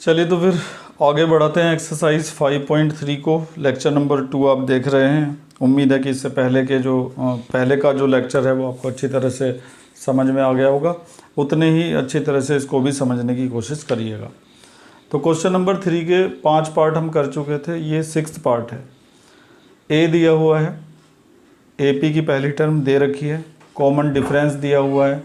चलिए तो फिर आगे बढ़ाते हैं एक्सरसाइज 5.3 को। लेक्चर नंबर 2 आप देख रहे हैं। उम्मीद है कि इससे पहले का जो लेक्चर है वो आपको अच्छी तरह से समझ में आ गया होगा। उतने ही अच्छी तरह से इसको भी समझने की कोशिश करिएगा। तो क्वेश्चन नंबर 3 के 5 पार्ट हम कर चुके थे, ये 6th पार्ट है। ए दिया हुआ है, AP की पहली टर्म दे रखी है, कॉमन डिफरेंस दिया हुआ है,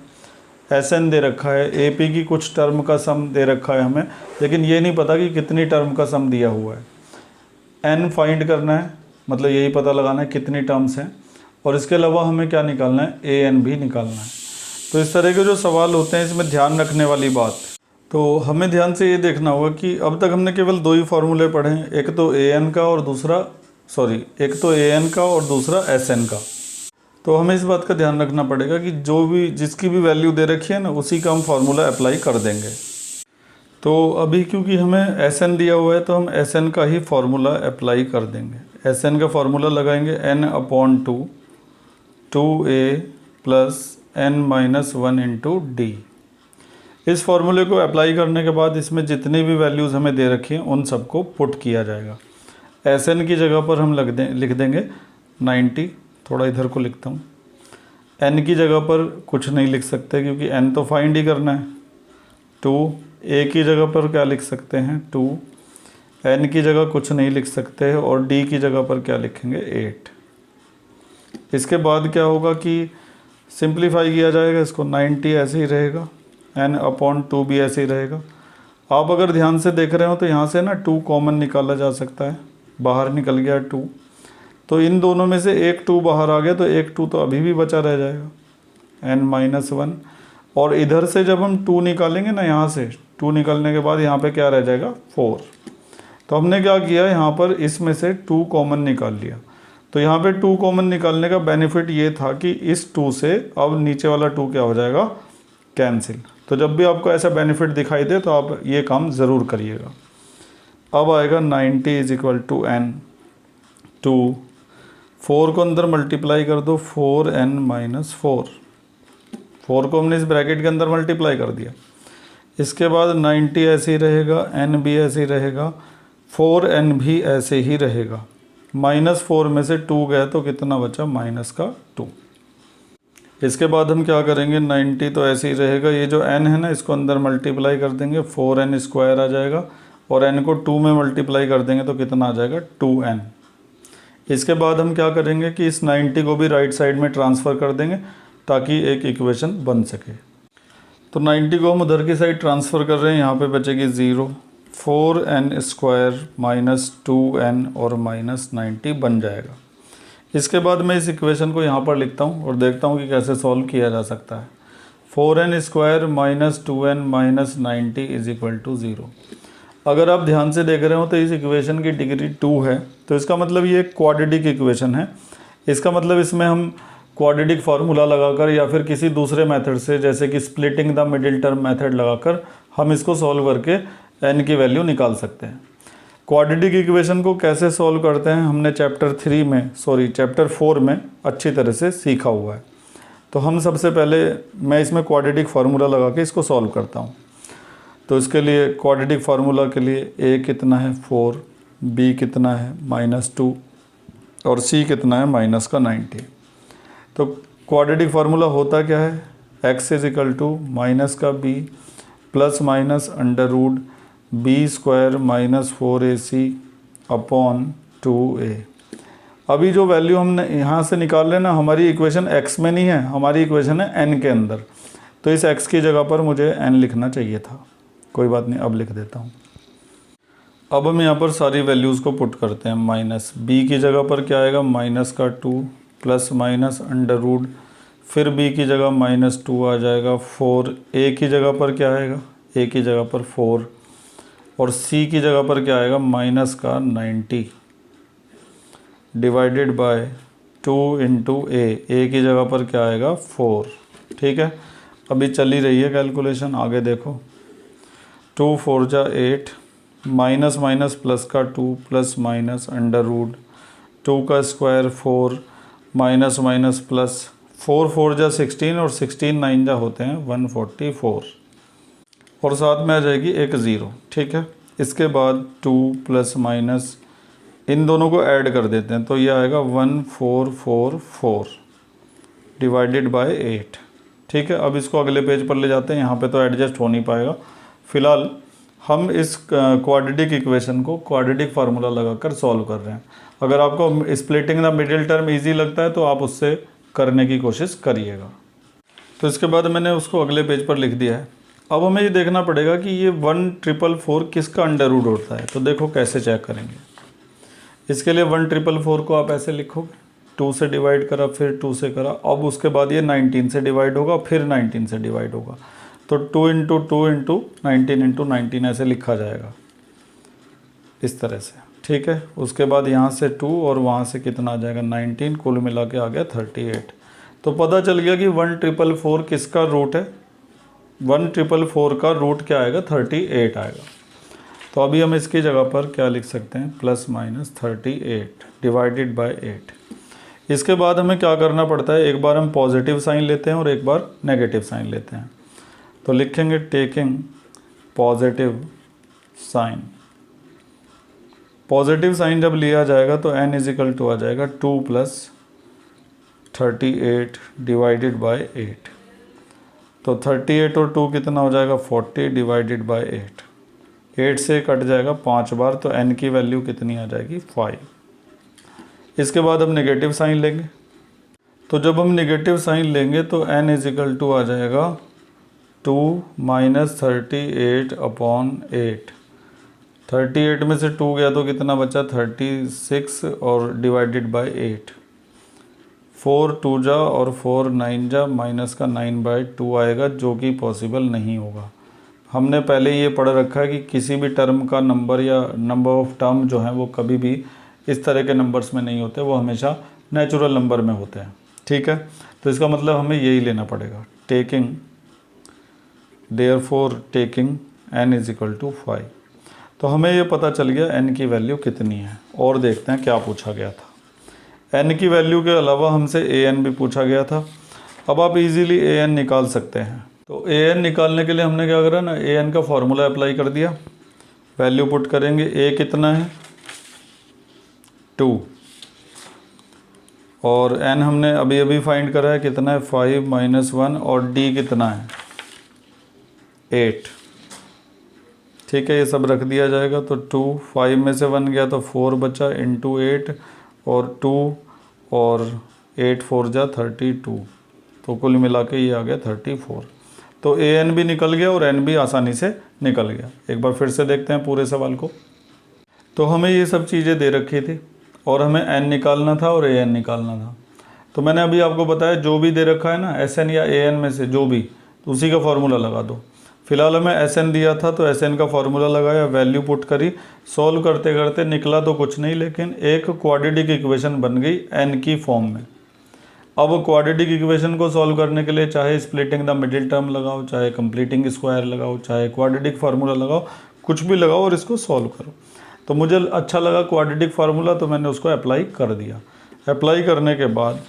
SN दे रखा है, AP की कुछ टर्म का सम दे रखा है हमें, लेकिन ये नहीं पता कि कितनी टर्म का सम दिया हुआ है। N फाइंड करना है, मतलब यही पता लगाना है कितनी टर्म्स हैं, और इसके अलावा हमें क्या निकालना है, AN भी निकालना है। तो इस तरह के जो सवाल होते हैं इसमें ध्यान रखने वाली बात, तो हमें ध्यान से ये देखना होगा कि अब तक हमने केवल 2 ही फार्मूले पढ़े हैं, एक तो AN का और दूसरा SN का। तो हमें इस बात का ध्यान रखना पड़ेगा कि जिसकी भी वैल्यू दे रखी है ना, उसी का हम फार्मूला अप्लाई कर देंगे। तो अभी क्योंकि हमें SN दिया हुआ है तो हम SN का ही फार्मूला अप्लाई कर देंगे। SN का फार्मूला लगाएंगे N/2 2A + N-1 × D। इस फार्मूले को अप्लाई करने के बाद इसमें जितनी भी वैल्यूज़ हमें दे रखी हैं उन सबको पुट किया जाएगा। SN की जगह पर हम लिख देंगे 90, थोड़ा इधर को लिखता हूँ। N की जगह पर कुछ नहीं लिख सकते क्योंकि N तो फाइंड ही करना है। 2, A की जगह पर क्या लिख सकते हैं 2, N की जगह कुछ नहीं लिख सकते, और D की जगह पर क्या लिखेंगे 8। इसके बाद क्या होगा कि सिंप्लीफाई किया जाएगा इसको, 90 ऐसे ही रहेगा, N/2 भी ऐसे ही रहेगा। आप अगर ध्यान से देख रहे हो तो यहाँ से ना 2 कॉमन निकाला जा सकता है, बाहर निकल गया 2, तो इन दोनों में से एक 2 बाहर आ गया तो एक 2 तो अभी भी बचा रह जाएगा, N-1। और इधर से जब हम 2 निकालेंगे ना, यहाँ से 2 निकलने के बाद यहाँ पे क्या रह जाएगा 4। तो हमने क्या किया, यहाँ पर इसमें से 2 कॉमन निकाल लिया। तो यहाँ पे 2 कॉमन निकालने का बेनिफिट ये था कि इस 2 से अब नीचे वाला 2 क्या हो जाएगा, कैंसिल। तो जब भी आपको ऐसा बेनिफिट दिखाई दे तो आप ये काम ज़रूर करिएगा। अब आएगा 90 = N, 2, 4 को अंदर मल्टीप्लाई कर दो, 4N-4। 4 को हमने इस ब्रैकेट के अंदर मल्टीप्लाई कर दिया। इसके बाद 90 ऐसे ही रहेगा, N भी ऐसे ही रहेगा, 4N भी ऐसे ही रहेगा। -4 में से 2 गया तो कितना बचा, -2। इसके बाद हम क्या करेंगे, 90 तो ऐसे ही रहेगा, ये जो N है ना इसको अंदर मल्टीप्लाई कर देंगे, 4N² आ जाएगा, और N को 2 में मल्टीप्लाई कर देंगे तो कितना आ जाएगा 2N। इसके बाद हम क्या करेंगे कि इस 90 को भी राइट साइड में ट्रांसफ़र कर देंगे ताकि एक इक्वेशन बन सके। तो 90 को हम उधर की साइड ट्रांसफ़र कर रहे हैं, यहाँ पे बचेगी 0, 4N² - 2N और -90 बन जाएगा। इसके बाद मैं इस इक्वेशन को यहाँ पर लिखता हूँ और देखता हूँ कि कैसे सॉल्व किया जा सकता है। 4N² - 2N - 90 = 0। अगर आप ध्यान से देख रहे हो तो इस इक्वेशन की डिग्री 2 है, तो इसका मतलब ये क्वाड्रेटिक इक्वेशन है। इसका मतलब इसमें हम क्वाड्रेटिक फार्मूला लगाकर या फिर किसी दूसरे मेथड से, जैसे कि splitting the middle term method लगाकर हम इसको सॉल्व करके N की वैल्यू निकाल सकते हैं। क्वाड्रेटिक इक्वेशन को कैसे सॉल्व करते हैं हमने चैप्टर 4 में अच्छी तरह से सीखा हुआ है। तो हम सबसे पहले मैं इसमें क्वाड्रेटिक फार्मूला लगा के इसको सॉल्व करता हूँ। तो इसके लिए क्वाड्रेटिक फार्मूला के लिए A कितना है 4, B कितना है -2 और C कितना है -90। तो क्वाड्रेटिक फार्मूला होता क्या है, x = -b ± √b² - 4ac / 2a। अभी जो वैल्यू हमने यहाँ से निकाल रहे हैं ना, हमारी इक्वेशन x में नहीं है, हमारी इक्वेशन है n के अंदर। तो इस x की जगह पर मुझे n लिखना चाहिए था, कोई बात नहीं, अब लिख देता हूँ। अब हम यहाँ पर सारी वैल्यूज़ को पुट करते हैं। -b की जगह पर क्या आएगा, -2 ± √, फिर b की जगह -2 आ जाएगा, 4, a की जगह पर क्या आएगा, a की जगह पर 4, और c की जगह पर क्या आएगा -90 डिवाइडेड बाय 2 × a की जगह पर क्या आएगा 4। ठीक है, अभी चली रही है कैलकुलेशन, आगे देखो। 2 × 4 = 8, माइनस माइनस प्लस का 2 प्लस माइनस √, 2 का स्क्वायर 4, माइनस माइनस प्लस, 4 × 4 = 16 और 16 × 9 होते हैं 144, और साथ में आ जाएगी एक 0। ठीक है, इसके बाद 2 प्लस माइनस इन दोनों को ऐड कर देते हैं, तो ये आएगा 1444 डिवाइडेड बाय 8। ठीक है, अब इसको अगले पेज पर ले जाते हैं, यहाँ पे तो एडजस्ट हो नहीं पाएगा। फिलहाल हम इस क्वाड्रेटिक इक्वेशन को क्वाड्रेटिक फार्मूला लगाकर सॉल्व कर रहे हैं। अगर आपको splitting the middle term easy लगता है तो आप उससे करने की कोशिश करिएगा। तो इसके बाद मैंने उसको अगले पेज पर लिख दिया है। अब हमें ये देखना पड़ेगा कि ये 1444 किसका अंडर रूट होता है। तो देखो कैसे चेक करेंगे। इसके लिए 1444 को आप ऐसे लिखोगे, 2 से डिवाइड करा, फिर 2 से करा, अब उसके बाद ये 19 से डिवाइड होगा, फिर 19 से डिवाइड होगा, तो 2 इंटू 2 इंटू 19 इंटू 19 ऐसे लिखा जाएगा इस तरह से। ठीक है, उसके बाद यहाँ से 2 और वहाँ से कितना आ जाएगा 19, कुल मिला के आ गया 38। तो पता चल गया कि 1444 किसका रूट है, 1444 का रूट क्या आएगा 38 आएगा। तो अभी हम इसकी जगह पर क्या लिख सकते हैं, प्लस माइनस 38 डिवाइडेड बाय 8। इसके बाद हमें क्या करना पड़ता है, एक बार हम पॉजिटिव साइन लेते हैं और एक बार नेगेटिव साइन लेते हैं। तो लिखेंगे taking positive sign. Positive sign जब लिया जाएगा तो n इजिकल टू आ जाएगा 2 प्लस 38 डिवाइडेड बाय 8। तो 38 और 2 कितना हो जाएगा 40 डिवाइडेड बाय 8। 8 से कट जाएगा 5 बार, तो n की वैल्यू कितनी आ जाएगी 5। इसके बाद हम नेगेटिव साइन लेंगे। तो जब हम नेगेटिव साइन लेंगे तो n इजिकल टू आ जाएगा 2 माइनस 38 अपॉन 8। 38 में से 2 गया तो कितना बचा 36 और डिवाइडेड बाय 8। 4 2 जा और 4 9 जा, माइनस का 9/2 आएगा, जो कि पॉसिबल नहीं होगा। हमने पहले ये पढ़ रखा है कि किसी भी टर्म का नंबर या नंबर ऑफ टर्म जो है वो कभी भी इस तरह के नंबर्स में नहीं होते, वो हमेशा नेचुरल नंबर में होते हैं। ठीक है, तो इसका मतलब हमें यही लेना पड़ेगा, taking therefore taking n is equal to 5। तो हमें ये पता चल गया n की वैल्यू कितनी है। और देखते हैं क्या पूछा गया था। n की वैल्यू के अलावा हमसे an भी पूछा गया था। अब आप इजीली an निकाल सकते हैं। तो an निकालने के लिए हमने क्या करा ना, an का फॉर्मूला अप्लाई कर दिया। वैल्यू पुट करेंगे, a कितना है 2 और n हमने अभी अभी फाइंड करा है कितना है 5 माइनस 1 और d कितना है 8। ठीक है, ये सब रख दिया जाएगा। तो 2 5 में से 1 गया तो 4 बचा इंटू 8 और 2 और 8 4 जा 32, तो कुल मिला के ये आ गया 34। तो an भी निकल गया और n भी आसानी से निकल गया। एक बार फिर से देखते हैं पूरे सवाल को। तो हमें ये सब चीज़ें दे रखी थी और हमें n निकालना था और an निकालना था। तो मैंने अभी आपको बताया जो भी दे रखा है ना Sn या an में से जो भी, तो उसी का फॉर्मूला लगा दो। फिलहाल हमें Sn दिया था तो Sn का फॉर्मूला लगाया, वैल्यू पुट करी, सॉल्व करते करते निकला तो कुछ नहीं, लेकिन एक क्वाड्रेटिक इक्वेशन बन गई n की फॉर्म में। अब क्वाड्रेटिक इक्वेशन को सॉल्व करने के लिए चाहे स्प्लिटिंग द मिडिल टर्म लगाओ, चाहे कंप्लीटिंग स्क्वायर लगाओ, चाहे क्वाड्रेटिक फार्मूला लगाओ, कुछ भी लगाओ और इसको सॉल्व करो। तो मुझे अच्छा लगा क्वाड्रेटिक फार्मूला, तो मैंने उसको अप्लाई कर दिया। अप्लाई करने के बाद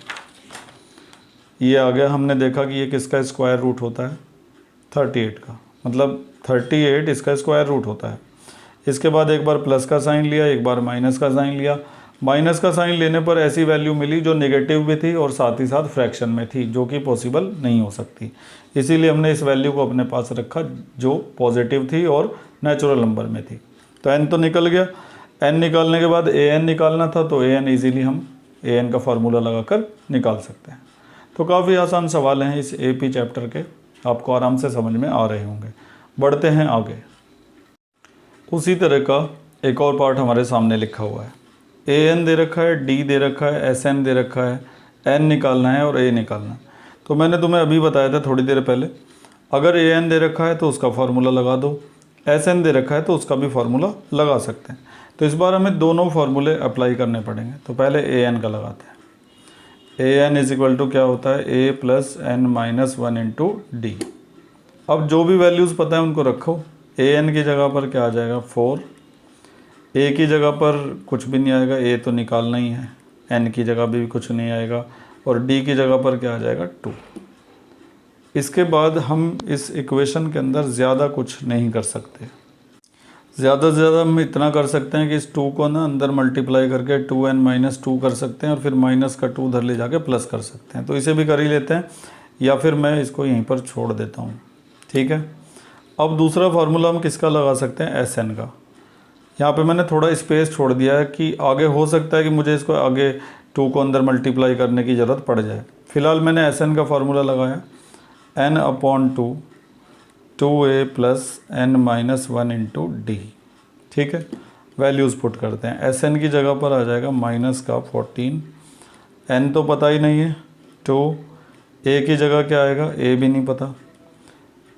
ये आ गया, हमने देखा कि ये किसका स्क्वायर रूट होता है 38 का, मतलब 38 इसका स्क्वायर रूट होता है। इसके बाद एक बार प्लस का साइन लिया, एक बार माइनस का साइन लिया। माइनस का साइन लेने पर ऐसी वैल्यू मिली जो नेगेटिव भी थी और साथ ही साथ फ्रैक्शन में थी, जो कि पॉसिबल नहीं हो सकती। इसीलिए हमने इस वैल्यू को अपने पास रखा जो पॉजिटिव थी और नेचुरल नंबर में थी। तो n तो निकल गया। n निकालने के बाद an निकालना था, तो an ईजिली हम an का फार्मूला लगाकर निकाल सकते हैं। तो काफ़ी आसान सवाल हैं इस AP चैप्टर के, आपको आराम से समझ में आ रहे होंगे। बढ़ते हैं आगे। उसी तरह का एक और पार्ट हमारे सामने लिखा हुआ है। an दे रखा है, d दे रखा है, Sn दे रखा है, n निकालना है और a निकालना है। तो मैंने तुम्हें अभी बताया था थोड़ी देर पहले, अगर an दे रखा है तो उसका फार्मूला लगा दो, Sn दे रखा है तो उसका भी फार्मूला लगा सकते हैं। तो इस बार हमें दोनों फार्मूले अप्लाई करने पड़ेंगे। तो पहले an का लगाते हैं। an इज इक्वल टू क्या होता है a plus n minus 1 into D. अब जो भी वैल्यूज़ पता है उनको रखो। an की जगह पर क्या आ जाएगा 4, a की जगह पर कुछ भी नहीं आएगा, a तो निकालना ही है, n की जगह भी कुछ नहीं आएगा और d की जगह पर क्या आ जाएगा 2। इसके बाद हम इस इक्वेशन के अंदर ज़्यादा कुछ नहीं कर सकते। ज़्यादा से ज़्यादा हम इतना कर सकते हैं कि इस 2 को ना अंदर मल्टीप्लाई करके 2n-2 कर सकते हैं और फिर माइनस का 2 उधर ले जाके प्लस कर सकते हैं। तो इसे भी कर ही लेते हैं, या फिर मैं इसको यहीं पर छोड़ देता हूँ। ठीक है, अब दूसरा फार्मूला हम किसका लगा सकते हैं, एस एन का। यहाँ पे मैंने थोड़ा स्पेस छोड़ दिया है कि आगे हो सकता है कि मुझे इसको आगे 2 को अंदर मल्टीप्लाई करने की ज़रूरत पड़ जाए। फिलहाल मैंने एस एन का फार्मूला लगाया n/2 2a plus n-1 into D. ठीक है, वैल्यूज़ पुट करते हैं। एस एन की जगह पर आ जाएगा माइनस का 14, n तो पता ही नहीं है 2, a की जगह क्या आएगा, a भी नहीं पता,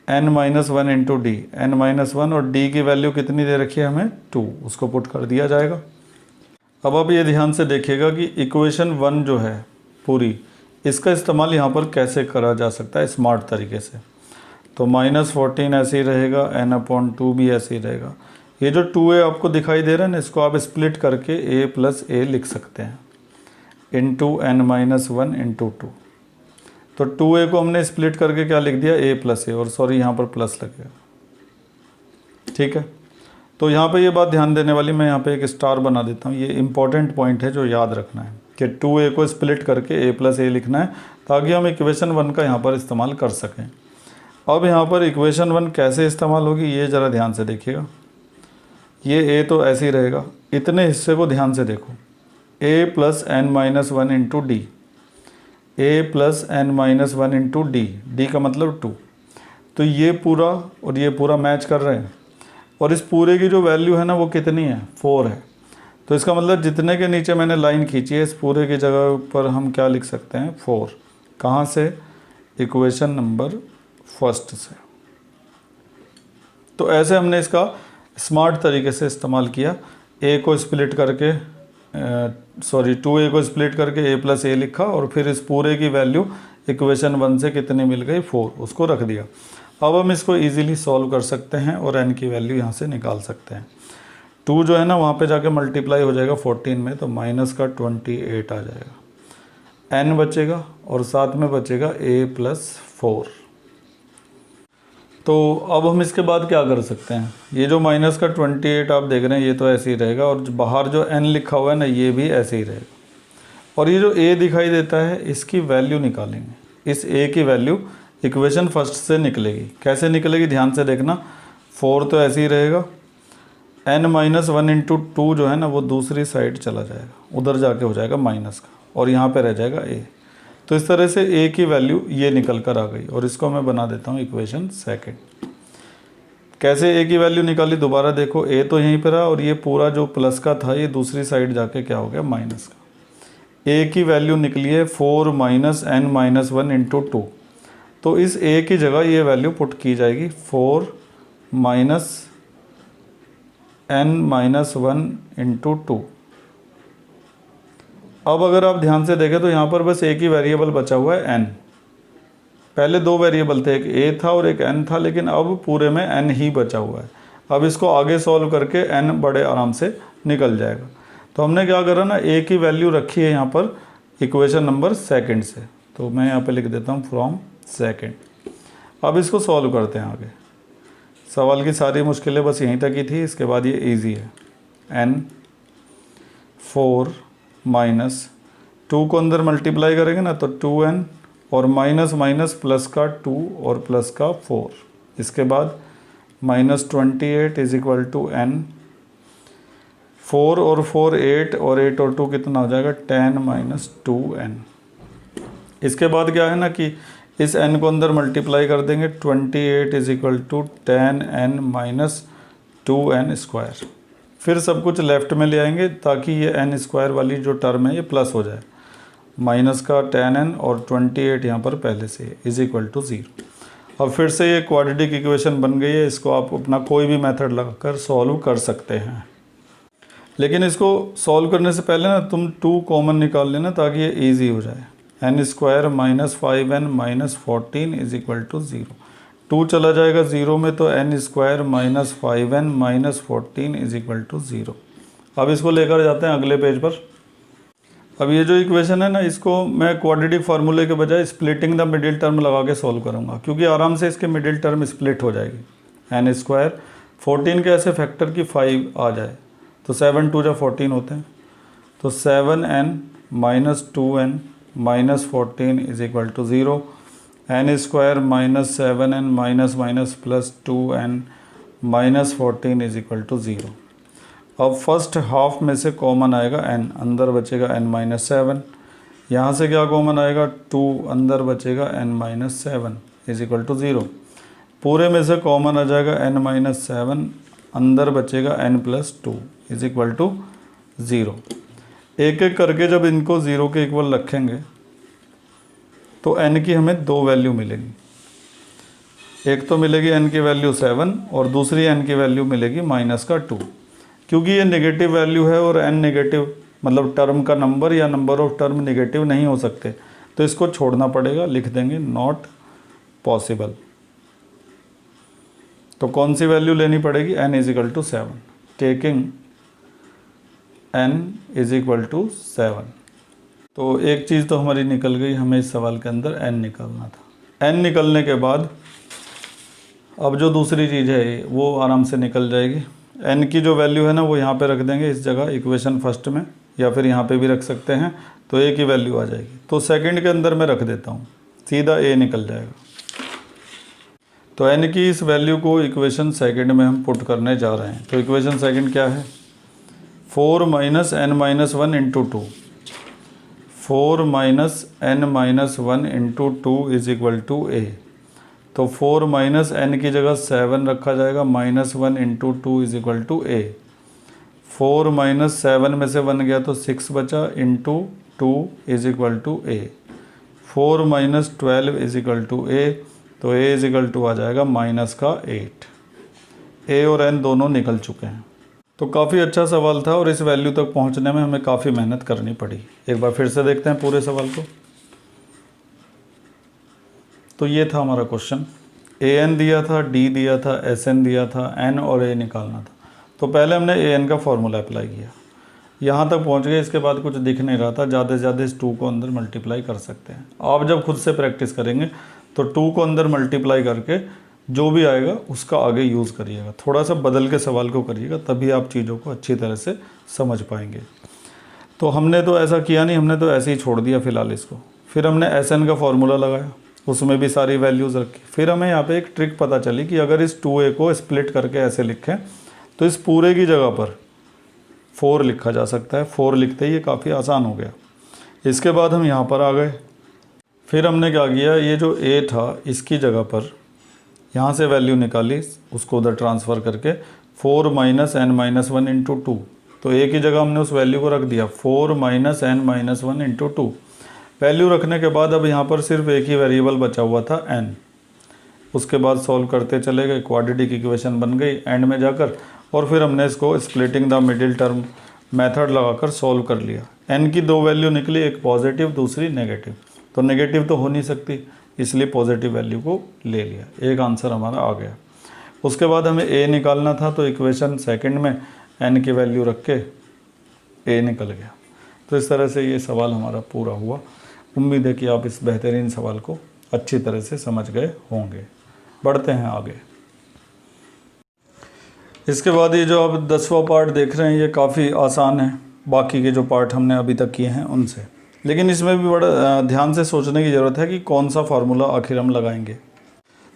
n-1 इंटू डी, n-1 और d की वैल्यू कितनी दे रखी है हमें 2, उसको पुट कर दिया जाएगा। अब आप ये ध्यान से देखिएगा कि इक्वेशन 1 जो है पूरी, इसका इस्तेमाल यहाँ पर कैसे करा जा सकता है स्मार्ट तरीके से। तो -14 ऐसे ही रहेगा, n/2 भी ऐसे ही रहेगा। ये जो 2a आपको दिखाई दे रहा है ना, इसको आप स्प्लिट करके a प्लस a लिख सकते हैं इंटू n-1 इंटू 2। तो 2a को हमने स्प्लिट करके क्या लिख दिया, a प्लस a, और सॉरी यहाँ पर प्लस लगेगा। ठीक है, तो यहाँ पे ये बात ध्यान देने वाली, मैं यहाँ पे एक स्टार बना देता हूँ। ये इंपॉर्टेंट पॉइंट है जो याद रखना है कि 2a को स्प्लिट करके a प्लस a लिखना है, ताकि हम इक्वेशन 1 का यहाँ पर इस्तेमाल कर सकें। अब यहाँ पर इक्वेशन 1 कैसे इस्तेमाल होगी, ये ज़रा ध्यान से देखिएगा। ये a तो ऐसे ही रहेगा, इतने हिस्से को ध्यान से देखो, a plus n-1 into D, a plus n-1 into D, D का मतलब 2। तो ये पूरा और ये पूरा मैच कर रहे हैं, और इस पूरे की जो वैल्यू है ना वो कितनी है, 4 है। तो इसका मतलब जितने के नीचे मैंने लाइन खींची है, इस पूरे की जगह पर हम क्या लिख सकते हैं, 4। कहाँ से, इक्वेशन नंबर 1 से। तो ऐसे हमने इसका स्मार्ट तरीके से इस्तेमाल किया। a को स्प्लिट करके 2a को स्प्लिट करके a प्लस a लिखा, और फिर इस पूरे की वैल्यू इक्वेशन 1 से कितनी मिल गई, 4, उसको रख दिया। अब हम इसको इजीली सॉल्व कर सकते हैं और n की वैल्यू यहाँ से निकाल सकते हैं। 2 जो है ना वहाँ पे जाके मल्टीप्लाई हो जाएगा 14 में, तो माइनस का 28 आ जाएगा, n बचेगा और साथ में बचेगा a प्लस 4। तो अब हम इसके बाद क्या कर सकते हैं, ये जो माइनस का 28 आप देख रहे हैं ये तो ऐसे ही रहेगा, और बाहर जो n लिखा हुआ है ना ये भी ऐसे ही रहेगा। और ये जो a दिखाई देता है इसकी वैल्यू निकालेंगे। इस a की वैल्यू इक्वेशन 1 से निकलेगी। कैसे निकलेगी, ध्यान से देखना। 4 तो ऐसे ही रहेगा, n-1 इंटू 2 जो है ना वो दूसरी साइड चला जाएगा, उधर जाके हो जाएगा माइनस का, और यहाँ पे रह जाएगा a। तो इस तरह से a की वैल्यू ये निकल कर आ गई, और इसको मैं बना देता हूँ इक्वेशन 2। कैसे a की वैल्यू निकाली, दोबारा देखो, a तो यहीं पर रहा, और ये पूरा जो प्लस का था ये दूसरी साइड जाके क्या हो गया, माइनस का। a की वैल्यू निकली है 4 माइनस n-1 इंटू 2। तो इस a की जगह ये वैल्यू पुट की जाएगी 4 माइनस n-1 इंटू 2। अब अगर आप ध्यान से देखें तो यहाँ पर बस एक ही वेरिएबल बचा हुआ है n। पहले 2 वेरिएबल थे, एक a था और एक n था, लेकिन अब पूरे में n ही बचा हुआ है। अब इसको आगे सॉल्व करके n बड़े आराम से निकल जाएगा। तो हमने क्या करा ना, a की वैल्यू रखी है यहाँ पर इक्वेशन नंबर 2 से, तो मैं यहाँ पे लिख देता हूँ फ्रॉम 2। अब इसको सॉल्व करते हैं आगे। सवाल की सारी मुश्किलें बस यहीं तक ही थी, इसके बाद ये इजी है। n 4 माइनस 2 को अंदर मल्टीप्लाई करेंगे ना तो 2n, और माइनस माइनस प्लस का 2 और प्लस का 4। इसके बाद -28 इज इक्वल टू n, 4 और 4 8, और 8 और 2 कितना हो जाएगा, 10 माइनस 2n। इसके बाद क्या है ना कि इस n को अंदर मल्टीप्लाई कर देंगे, 28 is equal to 10n minus 2n square. फिर सब कुछ लेफ़्ट में ले आएंगे ताकि ये n स्क्वायर वाली जो टर्म है ये प्लस हो जाए, माइनस का 10n और 28 यहाँ पर पहले से इज इक्वल टू 0। अब फिर से ये क्वाड्रेटिक इक्वेशन बन गई है। इसको आप अपना कोई भी मेथड लगाकर सॉल्व कर सकते हैं, लेकिन इसको सॉल्व करने से पहले ना तुम 2 कॉमन निकाल लेना ताकि ये ईजी हो जाए। n square minus 5n minus 14 is equal to 0। 2 चला जाएगा 0 में, तो n square minus 5n minus 14 is equal to 0। अब इसको लेकर जाते हैं अगले पेज पर। अब ये जो इक्वेशन है ना, इसको मैं क्वाड्रेटिक फार्मूले के बजाय स्प्लिटिंग द मिडिल टर्म लगा के सॉल्व करूँगा, क्योंकि आराम से इसके मिडिल टर्म स्प्लिट हो जाएगी। n स्क्वायर 14 के ऐसे फैक्टर की 5 आ जाए तो 7 2 जा 14 होते हैं, तो 7n minus 2n minus 14 is equal to 0, n square minus 7n minus minus plus 2n minus 14 is equal to 0। अब फर्स्ट हाफ में से कॉमन आएगा n, अंदर बचेगा n माइनस 7, यहाँ से क्या कॉमन आएगा 2, अंदर बचेगा n minus 7 is equal to 0। पूरे में से कॉमन आ जाएगा n माइनस 7, अंदर बचेगा n plus 2 is equal to 0। एक एक करके जब इनको 0 के इक्वल रखेंगे तो n की हमें दो वैल्यू मिलेगी, एक तो मिलेगी n की वैल्यू 7 और दूसरी n की वैल्यू मिलेगी माइनस का 2। क्योंकि ये नेगेटिव वैल्यू है और n नेगेटिव मतलब टर्म का नंबर या नंबर ऑफ टर्म नेगेटिव नहीं हो सकते, तो इसको छोड़ना पड़ेगा, लिख देंगे नॉट पॉसिबल। तो कौन सी वैल्यू लेनी पड़ेगी, n is equal to 7, taking n is equal to 7। तो एक चीज़ तो हमारी निकल गई, हमें इस सवाल के अंदर n निकालना था। n निकलने के बाद अब जो दूसरी चीज़ है वो आराम से निकल जाएगी। n की जो वैल्यू है ना वो यहाँ पे रख देंगे इस जगह इक्वेशन फर्स्ट में, या फिर यहाँ पे भी रख सकते हैं, तो a की वैल्यू आ जाएगी। तो सेकंड के अंदर मैं रख देता हूँ, सीधा a निकल जाएगा। तो n की इस वैल्यू को इक्वेशन सेकंड में हम पुट करने जा रहे हैं। तो इक्वेशन सेकंड क्या है, 4 minus n minus 1 into 2, 4 minus n minus 1 into 2 is equal to a। तो 4 माइनस n की जगह 7 रखा जाएगा, minus 1 into 2 is equal to a। 4 minus 7 में से 1 गया तो 6 बचा, into 2 is equal to a। 4 minus 12 is equal to a, तो a इज इक्वल टू आ जाएगा माइनस का 8। a और n दोनों निकल चुके हैं। तो काफ़ी अच्छा सवाल था और इस वैल्यू तक पहुंचने में हमें काफ़ी मेहनत करनी पड़ी। एक बार फिर से देखते हैं पूरे सवाल को। तो ये था हमारा क्वेश्चन, an दिया था, d दिया था, sn दिया था, n और a निकालना था। तो पहले हमने an का फॉर्मूला अप्लाई किया, यहाँ तक पहुँच गए। इसके बाद कुछ दिख नहीं रहा था, ज़्यादा से ज़्यादा इस 2 को अंदर मल्टीप्लाई कर सकते हैं। आप जब खुद से प्रैक्टिस करेंगे तो 2 को अंदर मल्टीप्लाई करके जो भी आएगा उसका आगे यूज़ करिएगा, थोड़ा सा बदल के सवाल को करिएगा, तभी आप चीज़ों को अच्छी तरह से समझ पाएंगे। तो हमने तो ऐसा किया नहीं, हमने तो ऐसे ही छोड़ दिया फ़िलहाल इसको। फिर हमने SN का फॉर्मूला लगाया, उसमें भी सारी वैल्यूज़ रखी। फिर हमें यहाँ पे एक ट्रिक पता चली कि अगर इस 2a को स्प्लिट करके ऐसे लिखें तो इस पूरे की जगह पर 4 लिखा जा सकता है। 4 लिखते ही ये काफ़ी आसान हो गया। इसके बाद हम यहाँ पर आ गए। फिर हमने क्या किया, ये जो a था इसकी जगह पर यहाँ से वैल्यू निकाली, उसको उधर ट्रांसफ़र करके 4 माइनस n माइनस 1 इंटू 2, तो a की जगह हमने उस वैल्यू को रख दिया 4 minus n minus 1 into 2। Value रखने के बाद अब यहाँ पर सिर्फ एक ही वेरिएबल बचा हुआ था n। उसके बाद सॉल्व करते चले गए, क्वाड्रेटिक इक्वेशन बन गई एंड में जाकर, और फिर हमने इसको splitting the middle term method लगाकर सॉल्व कर लिया। n की दो वैल्यू निकली, एक पॉजिटिव दूसरी नेगेटिव। तो नेगेटिव तो हो नहीं सकती, इसलिए पॉजिटिव वैल्यू को ले लिया, एक आंसर हमारा आ गया। उसके बाद हमें a निकालना था, तो इक्वेशन सेकंड में n की वैल्यू रख के a निकल गया। तो इस तरह से ये सवाल हमारा पूरा हुआ। उम्मीद है कि आप इस बेहतरीन सवाल को अच्छी तरह से समझ गए होंगे। बढ़ते हैं आगे। इसके बाद ये जो आप 10वां पार्ट देख रहे हैं ये काफ़ी आसान है बाकी के जो पार्ट हमने अभी तक किए हैं उनसे, लेकिन इसमें भी बड़ा ध्यान से सोचने की ज़रूरत है कि कौन सा फार्मूला आखिर हम लगाएंगे।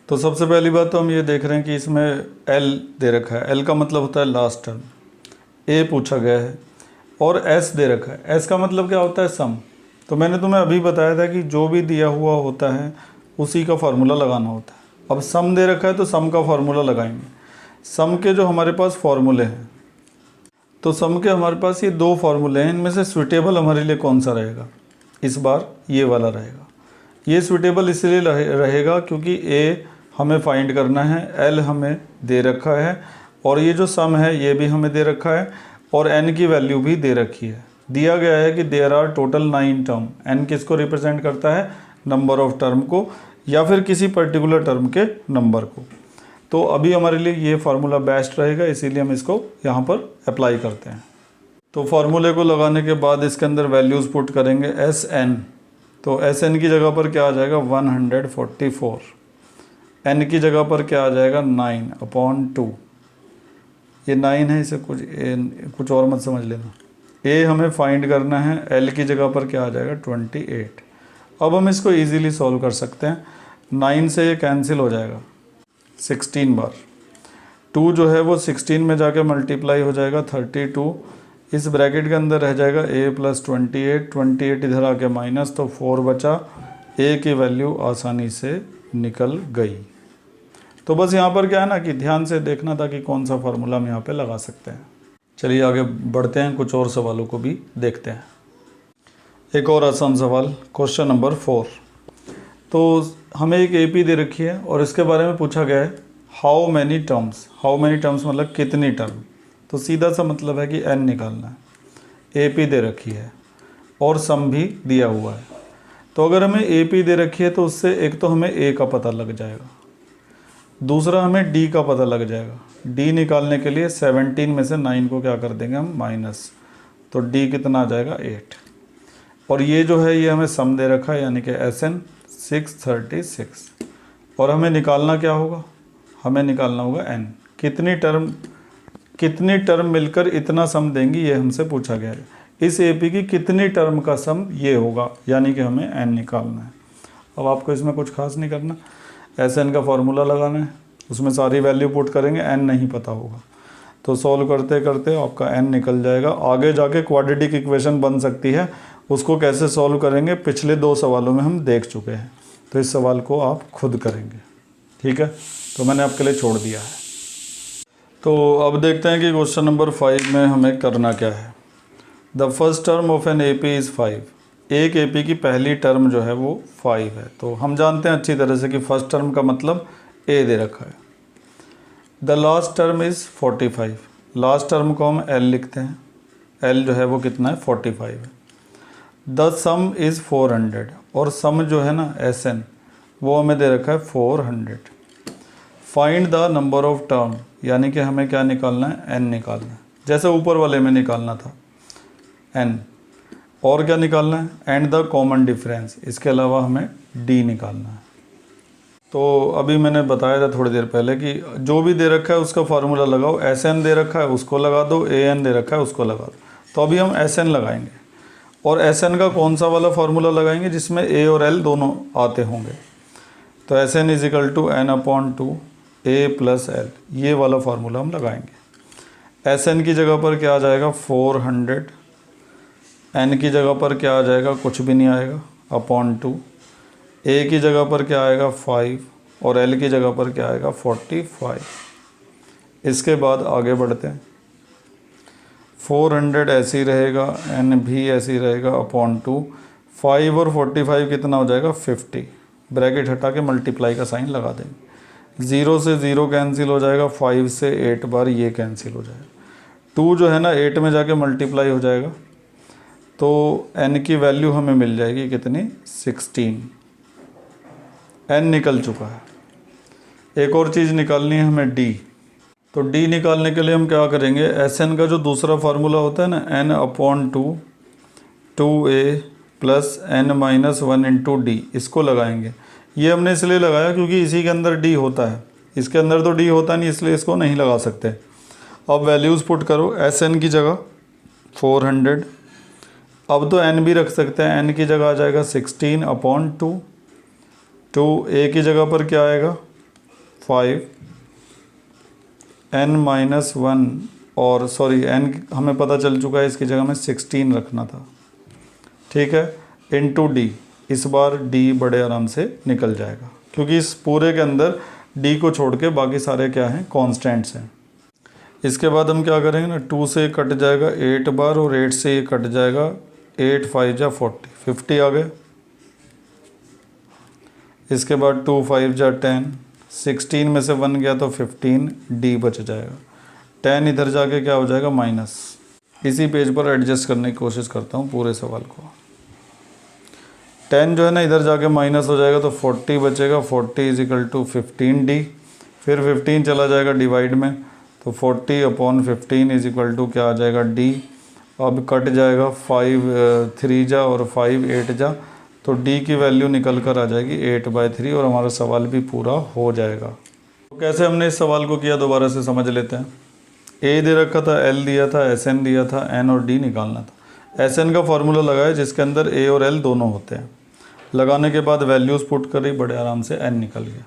तो सबसे पहली बात तो हम ये देख रहे हैं कि इसमें L दे रखा है। L का मतलब होता है लास्ट टर्म, A पूछा गया है, और S दे रखा है। S का मतलब क्या होता है, सम। तो मैंने तुम्हें अभी बताया था कि जो भी दिया हुआ होता है उसी का फार्मूला लगाना होता है। अब सम दे रखा है तो सम का फार्मूला लगाएंगे। सम के जो हमारे पास फार्मूले हैं, तो सम के हमारे पास ये 2 फार्मूले हैं, इनमें से स्विटेबल हमारे लिए कौन सा रहेगा, इस बार ये वाला रहेगा। ये स्विटेबल इसलिए रहेगा क्योंकि A हमें फाइंड करना है, L हमें दे रखा है, और ये जो सम है ये भी हमें दे रखा है, और n की वैल्यू भी दे रखी है। दिया गया है कि देयर आर टोटल 9 टर्म। n किसको रिप्रेजेंट करता है, नंबर ऑफ टर्म को, या फिर किसी पर्टिकुलर टर्म के नंबर को। तो अभी हमारे लिए ये फार्मूला बेस्ट रहेगा, इसीलिए हम इसको यहाँ पर अप्लाई करते हैं। तो फार्मूले को लगाने के बाद इसके अंदर वैल्यूज़ पुट करेंगे Sn। तो Sn की जगह पर क्या आ जाएगा, 144। n की जगह पर क्या आ जाएगा, 9/2। ये 9 है, इसे कुछ और मत समझ लेना। ए हमें फाइंड करना है, एल की जगह पर क्या आ जाएगा 28। अब हम इसको इजीली सॉल्व कर सकते हैं। 9 से ये कैंसिल हो जाएगा 16 बार, 2 जो है वो 16 में जाके मल्टीप्लाई हो जाएगा 32, इस ब्रैकेट के अंदर रह जाएगा a प्लस 28 इधर आके माइनस, तो 4 बचा, a की वैल्यू आसानी से निकल गई। तो बस यहाँ पर क्या है ना कि ध्यान से देखना था कि कौन सा फार्मूला हम यहाँ पे लगा सकते हैं। चलिए आगे बढ़ते हैं, कुछ और सवालों को भी देखते हैं। एक और आसान सवाल, क्वेश्चन नंबर 4। तो हमें एक एपी दे रखी है और इसके बारे में पूछा गया है हाउ मैनी टर्म्स मतलब कितनी टर्म। तो सीधा सा मतलब है कि n निकालना है। एपी दे रखी है और सम भी दिया हुआ है। तो अगर हमें एपी दे रखी है तो उससे एक तो हमें ए का पता लग जाएगा, दूसरा हमें डी का पता लग जाएगा। डी निकालने के लिए 17 में से 9 को क्या कर देंगे हम माइनस, तो डी कितना आ जाएगा 8। और ये जो है ये हमें सम दे रखा है यानी कि SN 636। और हमें निकालना क्या होगा, हमें निकालना होगा n, कितनी टर्म मिलकर इतना सम देंगी ये हमसे पूछा गया है। इस एपी की कितनी टर्म का सम ये होगा, यानी कि हमें n निकालना है। अब आपको इसमें कुछ खास नहीं करना, SN का फॉर्मूला लगाना है, उसमें सारी वैल्यू पुट करेंगे, n नहीं पता होगा तो सॉल्व करते करते आपका n निकल जाएगा। आगे जाके क्वाड्रेटिक इक्वेशन बन सकती है, उसको कैसे सॉल्व करेंगे पिछले 2 सवालों में हम देख चुके हैं, तो इस सवाल को आप खुद करेंगे, ठीक है। तो मैंने आपके लिए छोड़ दिया है। तो अब देखते हैं कि क्वेश्चन नंबर 5 में हमें करना क्या है। The first term of an AP is 5। एक AP की पहली टर्म जो है वो 5 है। तो हम जानते हैं अच्छी तरह से कि फर्स्ट टर्म का मतलब A दे रखा है। The last term is 45। Last term को हम L लिखते हैं, L जो है वो कितना है 45 है। द सम इज़ 400, और सम जो है ना SN वो हमें दे रखा है 400। Find the number of term, यानी कि हमें क्या निकालना है n निकालना है, जैसे ऊपर वाले में निकालना था n। और क्या निकालना है, एंड द कॉमन डिफरेंस, इसके अलावा हमें d निकालना है। तो अभी मैंने बताया था थोड़ी देर पहले कि जो भी दे रखा है उसका फार्मूला लगाओ। SN दे रखा है उसको लगा दो, AN दे रखा है उसको लगा दो। तो अभी हम SN लगाएंगे, और SN का कौन सा वाला फार्मूला लगाएंगे जिसमें A और L दोनों आते होंगे। तो SN is equal to n/2 A plus L, ये वाला फार्मूला हम लगाएंगे। SN की जगह पर क्या आ जाएगा 400, N की जगह पर क्या आ जाएगा, कुछ भी नहीं आएगा, /2। A की जगह पर क्या आएगा 5, और L की जगह पर क्या आएगा 45। इसके बाद आगे बढ़ते हैं, 400 ऐसे ही रहेगा, N भी ऐसे ही रहेगा, /2। 5 और 45 कितना हो जाएगा 50। ब्रैकेट हटा के मल्टीप्लाई का साइन लगा देंगे। 0 से 0 कैंसिल हो जाएगा, 5 से 8 बार ये कैंसिल हो जाएगा। 2 जो है ना 8 में जाके मल्टीप्लाई हो जाएगा, तो n की वैल्यू हमें मिल जाएगी कितनी 16। n निकल चुका है। एक और चीज़ निकालनी है हमें d। तो d निकालने के लिए हम क्या करेंगे, SN का जो दूसरा फार्मूला होता है ना n/2 2a plus n-1 into D, इसको लगाएंगे। ये हमने इसलिए लगाया क्योंकि इसी के अंदर d होता है, इसके अंदर तो d होता नहीं, इसलिए इसको नहीं लगा सकते। अब वैल्यूज़ पुट करो, SN की जगह 400, अब तो n भी रख सकते हैं, n की जगह आ जाएगा 16/2, 2a की जगह पर क्या आएगा 5, n-1, और सॉरी n हमें पता चल चुका है, इसकी जगह में 16 रखना था, ठीक है, इंटू डी। इस बार d बड़े आराम से निकल जाएगा क्योंकि इस पूरे के अंदर d को छोड़ के बाकी सारे क्या हैं कांस्टेंट्स हैं। इसके बाद हम क्या करेंगे ना, 2 से कट जाएगा 8 बार, और 8 से ये कट जाएगा 8 5 जा 40, 50 आ गए। इसके बाद 2 5 जा 10, 16 में से 1 गया तो 15, d बच जाएगा। 10 इधर जाके क्या हो जाएगा माइनस। इसी पेज पर एडजस्ट करने की कोशिश करता हूँ पूरे सवाल को। 10 जो है ना इधर जाके माइनस हो जाएगा तो 40 बचेगा, 40 इज इक्वल टू 15d। फिर 15 चला जाएगा डिवाइड में, तो 40/15 इज इक्वल टू क्या आ जाएगा d। अब कट जाएगा 5 3 जा और 5 8 जा, तो d की वैल्यू निकल कर आ जाएगी 8/3, और हमारा सवाल भी पूरा हो जाएगा। तो कैसे हमने इस सवाल को किया दोबारा से समझ लेते हैं। ए दे रखा था, एल दिया था, एस एन दिया था, एन और डी निकालना था। एस एन का फॉर्मूला लगाया जिसके अंदर ए और एल दोनों होते हैं। लगाने के बाद वैल्यूज़ पुट करी, बड़े आराम से एन निकल गया।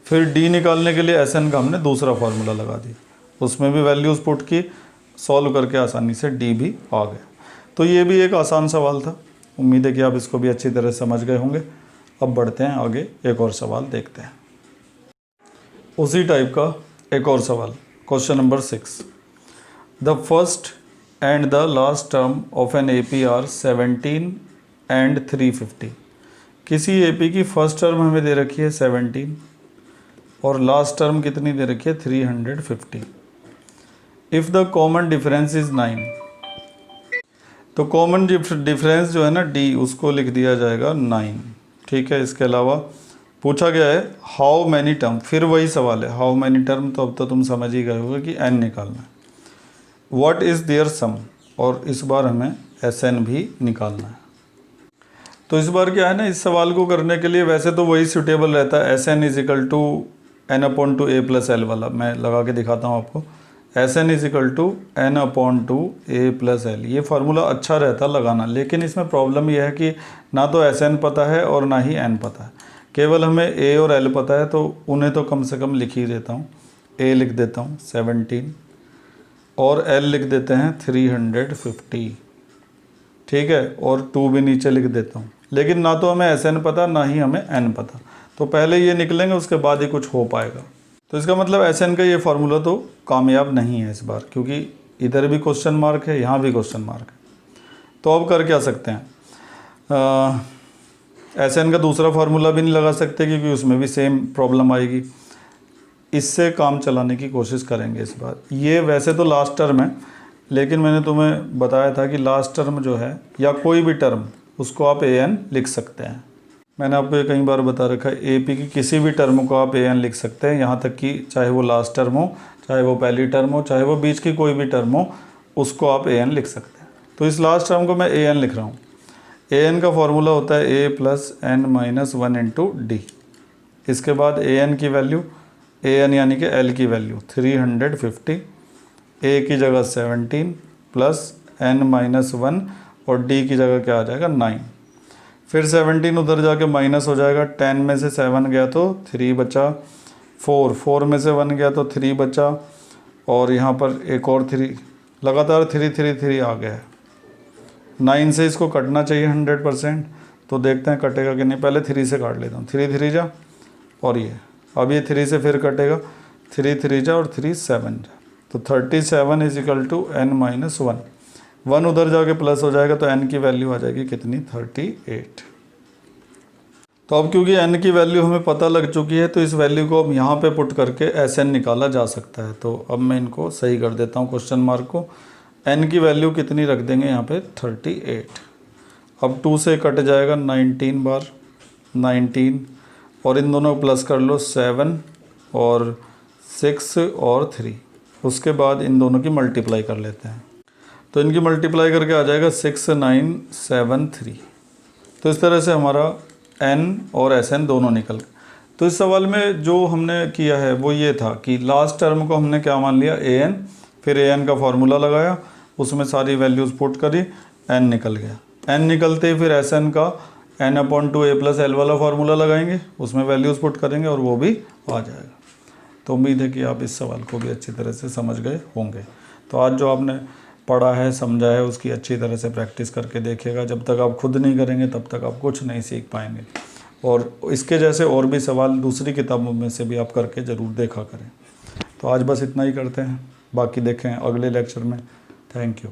फिर डी निकालने के लिए एस एन का हमने दूसरा फार्मूला लगा दिया, उसमें भी वैल्यूज़ पुट की, सॉल्व करके आसानी से डी भी आ गया। तो ये भी एक आसान सवाल था। उम्मीद है कि आप इसको भी अच्छी तरह समझ गए होंगे। अब बढ़ते हैं आगे, एक और सवाल देखते हैं। उसी टाइप का एक और सवाल, question number 6। The first and the last term of an AP are 17 and 350। किसी AP की फर्स्ट टर्म हमें दे रखी है 17 और लास्ट टर्म कितनी दे रखी है 350। If the common difference is 9, तो कॉमन डिफरेंस जो है ना D, उसको लिख दिया जाएगा 9। ठीक है। इसके अलावा पूछा गया है हाउ मैनी टर्म, फिर वही सवाल है हाउ मैनी टर्म, तो अब तो तुम समझ ही गए होगे कि n निकालना है। व्हाट इज़ देयर सम, और इस बार हमें SN भी निकालना है। तो इस बार क्या है ना, इस सवाल को करने के लिए वैसे तो वही सूटेबल रहता है, SN is equal to n/2a+l वाला। मैं लगा के दिखाता हूँ आपको। SN is equal to n/2a+l, ये फार्मूला अच्छा रहता लगाना। लेकिन इसमें प्रॉब्लम यह है कि ना तो SN पता है और ना ही n पता है, केवल हमें a और l पता है। तो उन्हें तो कम से कम लिख ही देता हूँ। a लिख देता हूँ 17 और l लिख देते हैं 350। ठीक है। और 2 भी नीचे लिख देता हूँ। लेकिन ना तो हमें SN पता, ना ही हमें n पता, तो पहले ये निकलेंगे, उसके बाद ही कुछ हो पाएगा। तो इसका मतलब SN का ये फार्मूला तो कामयाब नहीं है इस बार, क्योंकि इधर भी क्वेश्चन मार्क है, यहाँ भी क्वेश्चन मार्क है। तो अब कर क्या सकते हैं, SN का दूसरा फार्मूला भी नहीं लगा सकते, क्योंकि उसमें भी सेम प्रॉब्लम आएगी। इससे काम चलाने की कोशिश करेंगे इस बार। ये वैसे तो लास्ट टर्म है, लेकिन मैंने तुम्हें बताया था कि लास्ट टर्म जो है या कोई भी टर्म, उसको आप AN लिख सकते हैं। मैंने आपको ये कई बार बता रखा है, AP की किसी भी टर्म को आप AN लिख सकते हैं, यहाँ तक कि चाहे वो लास्ट टर्म हो, चाहे वो पहली टर्म हो, चाहे वो बीच की कोई भी टर्म हो, उसको आप AN लिख सकते हैं। तो इस लास्ट टर्म को मैं AN लिख रहा हूँ। AN का फॉर्मूला होता है a + n - 1 × d। इसके बाद AN की वैल्यू, AN यानी कि L की वैल्यू 350, A की जगह 17 प्लस n - 1 और D की जगह क्या आ जाएगा 9। फिर 17 उधर जाके माइनस हो जाएगा, 10 में से 7 गया तो 3 बचा, 4 में से 1 गया तो 3 बचा, और यहाँ पर एक और 3, लगातार 3 3 3 आ गया है। 9 से इसको कटना चाहिए 100%, तो देखते हैं कटेगा कि नहीं। पहले 3 से काट लेता हूँ, 3 3 जा, और ये अब ये 3 से फिर कटेगा, 3 3 जा और 3 7 जा, तो 37 इज इक्वल टू n - 1। 1 उधर जाके प्लस हो जाएगा, तो n की वैल्यू आ जाएगी कितनी 38। तो अब क्योंकि n की वैल्यू हमें पता लग चुकी है, तो इस वैल्यू को अब यहाँ पे पुट करके SN निकाला जा सकता है। तो अब मैं इनको सही कर देता हूँ क्वेश्चन मार्क को। n की वैल्यू कितनी रख देंगे यहाँ पे 38। अब 2 से कट जाएगा 19 बार 19, और इन दोनों को प्लस कर लो 7 और 6 और 3। उसके बाद इन दोनों की मल्टीप्लाई कर लेते हैं, तो इनकी मल्टीप्लाई करके आ जाएगा 6973। तो इस तरह से हमारा n और SN दोनों निकल गए। तो इस सवाल में जो हमने किया है वो ये था कि लास्ट टर्म को हमने क्या मान लिया AN, फिर AN का फार्मूला लगाया, उसमें सारी वैल्यूज़ पुट करी, n निकल गया। n निकलते ही फिर SN का n/2a+l वाला फार्मूला लगाएंगे, उसमें वैल्यूज़ पुट करेंगे और वो भी आ जाएगा। तो उम्मीद है कि आप इस सवाल को भी अच्छी तरह से समझ गए होंगे। तो आज जो आपने पढ़ा है, समझा है, उसकी अच्छी तरह से प्रैक्टिस करके देखिएगा। जब तक आप खुद नहीं करेंगे तब तक आप कुछ नहीं सीख पाएंगे। और इसके जैसे और भी सवाल दूसरी किताबों में से भी आप करके ज़रूर देखा करें। तो आज बस इतना ही करते हैं, बाकी देखें अगले लेक्चर में। Thank you.